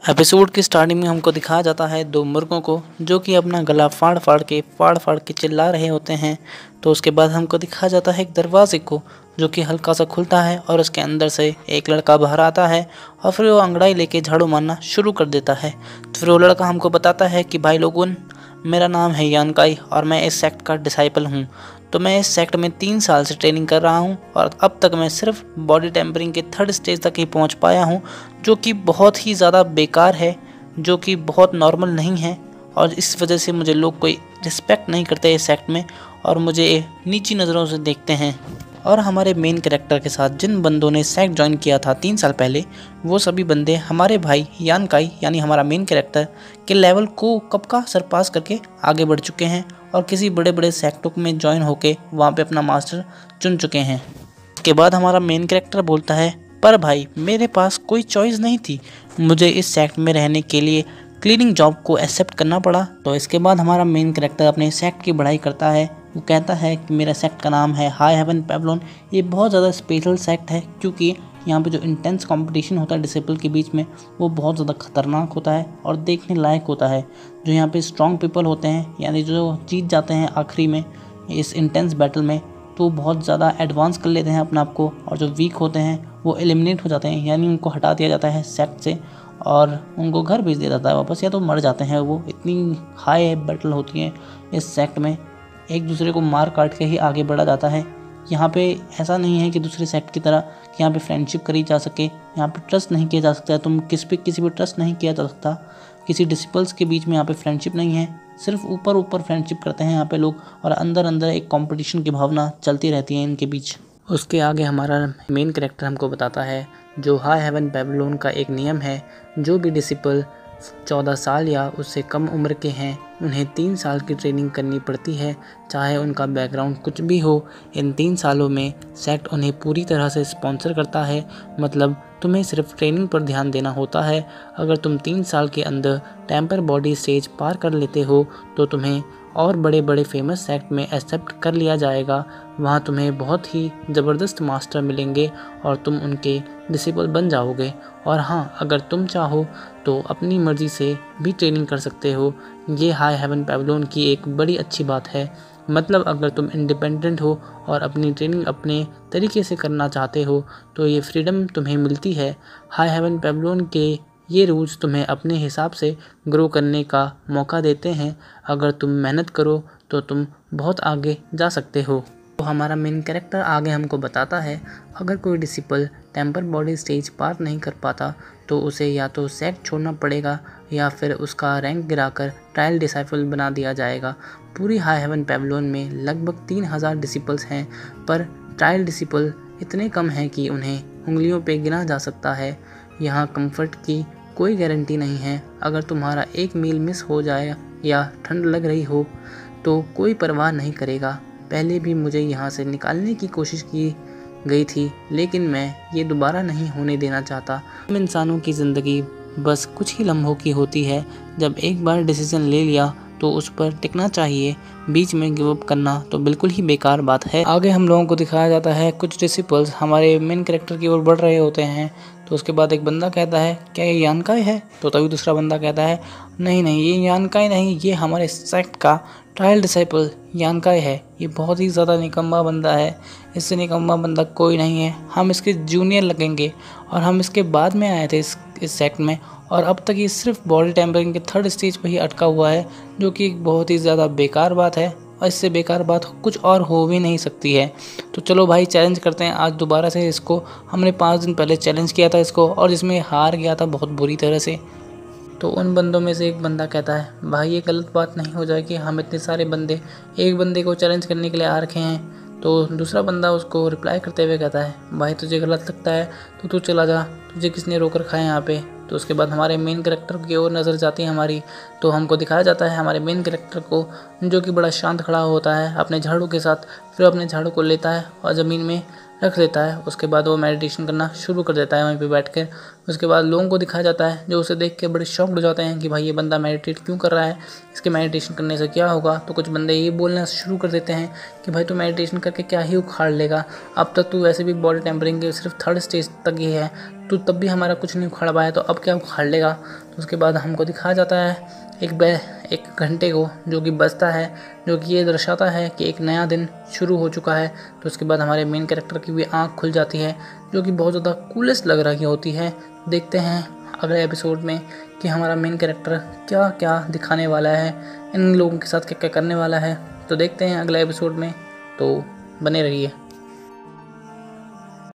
Episode की starting में हमको दिखाया जाता है दो मुर्गों को जो कि अपना गला फाड़ के चिल्ला रहे होते हैं। तो उसके बाद हमको दिखाया जाता है एक दरवाजे को जो कि हल्का सा खुलता है और उसके अंदर से एक लड़का बाहर आता है और फिर वो अंगड़ाई लेके झाड़ू मारना शुरू कर देता है। तो फिर वो लड़का हमको बताता है कि भाई लोगों, मेरा नाम है यानकाई और मैं इस सेक्ट का डिसाइपल हूँ। तो मैं इस सेक्ट में 3 साल से ट्रेनिंग कर रहा हूँ और अब तक मैं सिर्फ बॉडी टेम्परिंग के 3rd स्टेज तक ही पहुँच पाया हूँ, जो कि बहुत ही ज़्यादा बेकार है, जो कि बहुत नॉर्मल नहीं है। और इस वजह से मुझे लोग कोई रिस्पेक्ट नहीं करते इस सेक्ट में और मुझे नीची नज़रों से देखते हैं। और हमारे मेन कैरेक्टर के साथ जिन बंदों ने सेक्ट ज्वाइन किया था 3 साल पहले, वो सभी बंदे हमारे भाई यानकाई यानी हमारा मेन कैरेक्टर के लेवल को कब का सरपास करके आगे बढ़ चुके हैं और किसी बड़े बड़े सेक्टों में ज्वाइन होके वहाँ पे अपना मास्टर चुन चुके हैं। उसके बाद हमारा मेन कैरेक्टर बोलता है, पर भाई मेरे पास कोई चॉइस नहीं थी, मुझे इस सेक्ट में रहने के लिए क्लीनिंग जॉब को एक्सेप्ट करना पड़ा। तो इसके बाद हमारा मेन कैरेक्टर अपने सेक्ट की बढ़ाई करता है। वो कहता है कि मेरा सेक्ट का नाम है हाई हेवन पैवलोन। ये बहुत ज़्यादा स्पेशल सेक्ट है क्योंकि यहाँ पे जो इंटेंस कंपटीशन होता है डिसिपल के बीच में वो बहुत ज़्यादा खतरनाक होता है और देखने लायक होता है। जो यहाँ पे स्ट्रॉन्ग पीपल होते हैं यानी जो जीत जाते हैं आखिरी में इस इंटेंस बैटल में, तो बहुत ज़्यादा एडवांस कर लेते हैं अपने आप को, और जो वीक होते हैं वो एलिमिनेट हो जाते हैं यानी उनको हटा दिया जाता है सेक्ट से और उनको घर भेज दिया जाता है वापस, या तो मर जाते हैं वो। इतनी हाई बैटल होती है इस सेक्ट में, एक दूसरे को मार काट के ही आगे बढ़ा जाता है। यहाँ पे ऐसा नहीं है कि दूसरे सेक्ट की तरह कि यहाँ पे फ्रेंडशिप करी जा सके, यहाँ पे ट्रस्ट नहीं किया जा सकता है। तुम किसी पे ट्रस्ट नहीं किया जा सकता, किसी डिसिपल्स के बीच में यहाँ पे फ्रेंडशिप नहीं है। सिर्फ ऊपर ऊपर फ्रेंडशिप करते हैं यहाँ पे लोग और अंदर अंदर एक कंपटीशन की भावना चलती रहती है इनके बीच। उसके आगे हमारा मेन कैरेक्टर हमको बताता है जो हाई हेवन पैवलोन का एक नियम है, जो भी डिसिपल 14 साल या उससे कम उम्र के हैं उन्हें 3 साल की ट्रेनिंग करनी पड़ती है, चाहे उनका बैकग्राउंड कुछ भी हो। इन 3 सालों में सेक्ट उन्हें पूरी तरह से स्पॉन्सर करता है, मतलब तुम्हें सिर्फ ट्रेनिंग पर ध्यान देना होता है। अगर तुम 3 साल के अंदर टेम्पर बॉडी स्टेज पार कर लेते हो तो तुम्हें और बड़े बड़े फेमस सेक्ट में एक्सेप्ट कर लिया जाएगा। वहाँ तुम्हें बहुत ही ज़बरदस्त मास्टर मिलेंगे और तुम उनके डिसिपल बन जाओगे। और हाँ, अगर तुम चाहो तो अपनी मर्ज़ी से भी ट्रेनिंग कर सकते हो। ये हाई हेवन पैवलोन की एक बड़ी अच्छी बात है, मतलब अगर तुम इंडिपेंडेंट हो और अपनी ट्रेनिंग अपने तरीके से करना चाहते हो तो ये फ्रीडम तुम्हें मिलती है। हाई हेवन पैवलोन के ये रूल्स तुम्हें अपने हिसाब से ग्रो करने का मौका देते हैं। अगर तुम मेहनत करो तो तुम बहुत आगे जा सकते हो। तो हमारा मेन कैरेक्टर आगे हमको बताता है अगर कोई डिसिपल टेम्पर बॉडी स्टेज पार नहीं कर पाता तो उसे या तो सेक्ट छोड़ना पड़ेगा या फिर उसका रैंक गिराकर ट्रायल डिसाइपल बना दिया जाएगा। पूरी हाई हेवन पैवलोन में लगभग 3000 डिसिपल्स हैं, पर ट्रायल डिसिपल इतने कम हैं कि उन्हें उंगलियों पे गिना जा सकता है। यहाँ कंफर्ट की कोई गारंटी नहीं है। अगर तुम्हारा एक मील मिस हो जाए या ठंड लग रही हो तो कोई परवाह नहीं करेगा। पहले भी मुझे यहाँ से निकालने की कोशिश की गई थी, लेकिन मैं ये दोबारा नहीं होने देना चाहता। हम इंसानों की ज़िंदगी बस कुछ ही लम्हों की होती है। जब एक बार डिसीज़न ले लिया तो उस पर टिकना चाहिए, बीच में गिव अप करना तो बिल्कुल ही बेकार बात है। आगे हम लोगों को दिखाया जाता है कुछ डिसिपल्स हमारे मेन कैरेक्टर की ओर बढ़ रहे होते हैं। तो उसके बाद एक बंदा कहता है, क्या ये यानकाई है? तो तभी दूसरा बंदा कहता है, नहीं नहीं, ये यानकाई नहीं, ये हमारे सेक्ट का ट्रायल डिसाइपल यानकाई है। ये बहुत ही ज़्यादा निकम्मा बंदा है, इससे निकम्मा बंदा कोई नहीं है। हम इसके जूनियर लगेंगे और हम इसके बाद में आए थे इस सेक्ट में, और अब तक ये सिर्फ बॉडी टेम्परिंग के 3rd स्टेज पर ही अटका हुआ है, जो कि एक बहुत ही ज़्यादा बेकार बात है और इससे बेकार बात कुछ और हो भी नहीं सकती है। तो चलो भाई, चैलेंज करते हैं आज दोबारा से इसको। हमने 5 दिन पहले चैलेंज किया था इसको और इसमें हार गया था बहुत बुरी तरह से। तो उन बंदों में से एक बंदा कहता है, भाई ये गलत बात नहीं हो जाएगी, हम इतने सारे बंदे एक बंदे को चैलेंज करने के लिए आ रखे हैं। तो दूसरा बंदा उसको रिप्लाई करते हुए कहता है, भाई तुझे गलत लगता है तो तू चला जा, तुझे किसने रोक रखा है यहाँ पे। तो उसके बाद हमारे मेन कैरेक्टर की ओर नज़र जाती है हमारी, तो हमको दिखाया जाता है हमारे मेन कैरेक्टर को जो कि बड़ा शांत खड़ा होता है अपने झाड़ू के साथ। फिर अपने झाड़ू को लेता है और ज़मीन में रख देता है। उसके बाद वो मेडिटेशन करना शुरू कर देता है वहीं पे बैठकर। उसके बाद लोगों को दिखाया जाता है जो उसे देख के बड़े शॉक्ड हो जाते हैं कि भाई ये बंदा मेडिटेट क्यों कर रहा है, इसके मेडिटेशन करने से क्या होगा। तो कुछ बंदे ये बोलना शुरू कर देते हैं कि भाई तू मेडिटेशन करके क्या ही उखाड़ लेगा, अब तक तू वैसे भी बॉडी टेम्परिंग के सिर्फ 3rd स्टेज तक ही है, तू तब भी हमारा कुछ नहीं उखाड़ पाया, तो अब क्या उखाड़ लेगा। तो उसके बाद हमको दिखाया जाता है एक घंटे को जो कि बजता है, जो कि ये दर्शाता है कि एक नया दिन शुरू हो चुका है। तो उसके बाद हमारे मेन कैरेक्टर की भी आँख खुल जाती है, जो कि बहुत ज़्यादा कूलेस्ट लग रही होती है। देखते हैं अगले एपिसोड में कि हमारा मेन कैरेक्टर क्या क्या दिखाने वाला है, इन लोगों के साथ क्या क्या करने वाला है। तो देखते हैं अगले एपिसोड में, तो बने रहिए।